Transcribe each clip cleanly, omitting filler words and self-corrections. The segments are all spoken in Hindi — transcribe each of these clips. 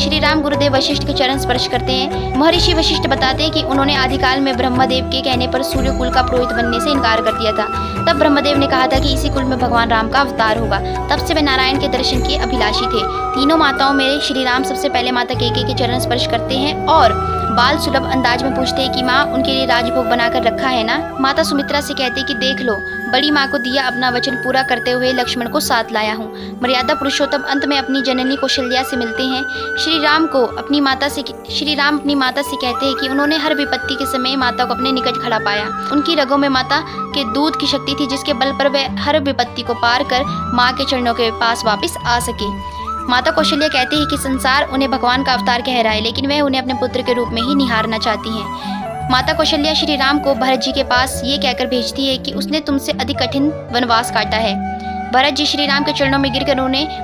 श्री राम गुरुदेव वशिष्ठ के चरण स्पर्श करते हैं। महर्षि वशिष्ठ बताते हैं कि उन्होंने आदिकाल में ब्रह्मदेव के कहने पर सूर्यकुल का पुरोहित बनने से इनकार कर दिया था। तब ब्रह्मदेव ने कहा था कि इसी कुल में भगवान राम का अवतार होगा। तब से वे नारायण के दर्शन के अभिलाषी थे। तीनों माताओं में श्री राम सबसे पहले माता कैकेयी के चरण स्पर्श करते हैं और बाल सुलभ अंदाज में पूछते हैं कि माँ, उनके लिए राजभोग बनाकर रखा है ना। माता सुमित्रा से कहते हैं कि देख लो, बड़ी माँ को दिया अपना वचन पूरा करते हुए लक्ष्मण को साथ लाया हूँ। मर्यादा पुरुषोत्तम अंत में अपनी जननी कौशल्या से मिलते हैं। श्री राम अपनी माता से कहते हैं कि उन्होंने हर विपत्ति के समय माता को अपने निकट खड़ा पाया। उनकी रगों में माता के दूध की शक्ति थी, जिसके बल पर वे हर विपत्ति को पार कर माँ के चरणों के पास वापस आ सके। माता कौशल्या कहती है कि संसार उन्हें भगवान का अवतार कह रहा है, लेकिन वह उन्हें अपने पुत्र के रूप में ही निहारना चाहती हैं। माता कौशल्या श्री राम को भरत जी के पास ये कहकर भेजती है कि उसने तुमसे अधिक कठिन वनवास काटा है। भरत जी श्री राम के चरणों में गिरकर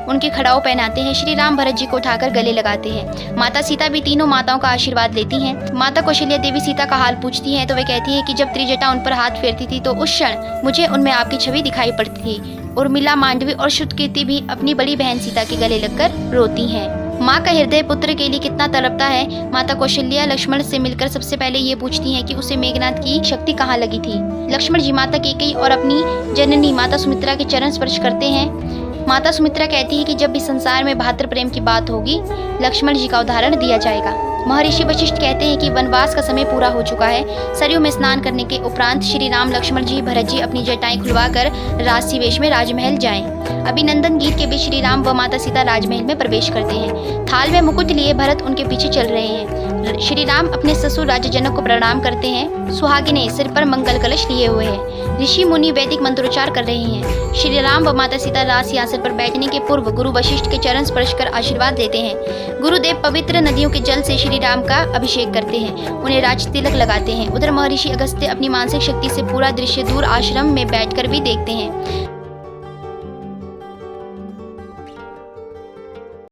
उनकी खड़ाऊ पहनाते हैं। श्री राम भरत जी को उठाकर गले लगाते हैं। माता सीता भी तीनों माताओं का आशीर्वाद लेती हैं। माता कौशल्या देवी सीता का हाल पूछती हैं तो वे कहती है कि जब त्रिजटा उन पर हाथ फेरती थी तो उस क्षण मुझे उनमें आपकी छवि दिखाई पड़ती थी। उर्मिला, मांडवी और श्रुतकीर्ति भी अपनी बड़ी बहन सीता के गले लगकर रोती हैं। माँ का हृदय पुत्र के लिए कितना तड़पता है। माता कौशल्या लक्ष्मण से मिलकर सबसे पहले ये पूछती हैं कि उसे मेघनाद की शक्ति कहाँ लगी थी। लक्ष्मण जी माता कैकेयी और अपनी जननी माता सुमित्रा के चरण स्पर्श करते हैं। माता सुमित्रा कहती है कि जब भी संसार में भातृ प्रेम की बात होगी, लक्ष्मण जी का उदाहरण दिया जाएगा। महर्षि वशिष्ठ कहते हैं कि वनवास का समय पूरा हो चुका है। सरयू में स्नान करने के उपरांत श्री राम, लक्ष्मण जी, भरत जी अपनी जटाएं खुलवाकर राजसी वेश में राजमहल जाएं। अभिनंदन गीत के बीच श्री राम व माता सीता राजमहल में प्रवेश करते हैं। थाल में मुकुट लिए भरत उनके पीछे चल रहे हैं। श्री राम अपने ससुर राजा जनक को प्रणाम करते हैं। सुहागिनें सिर पर मंगल कलश लिए हुए हैं। ऋषि मुनि वैदिक मंत्रोच्चार कर रहे हैं। श्री राम व माता सीता राज सिंहासन पर बैठने के पूर्व गुरु वशिष्ठ के चरण स्पर्श कर आशीर्वाद लेते हैं। गुरुदेव पवित्र नदियों के जल से श्री राम का अभिषेक करते हैं, उन्हें राज तिलक लगाते हैं। उधर महर्षि अगस्त्य अपनी मानसिक शक्ति से पूरा दृश्य दूर आश्रम में बैठकर भी देखते हैं।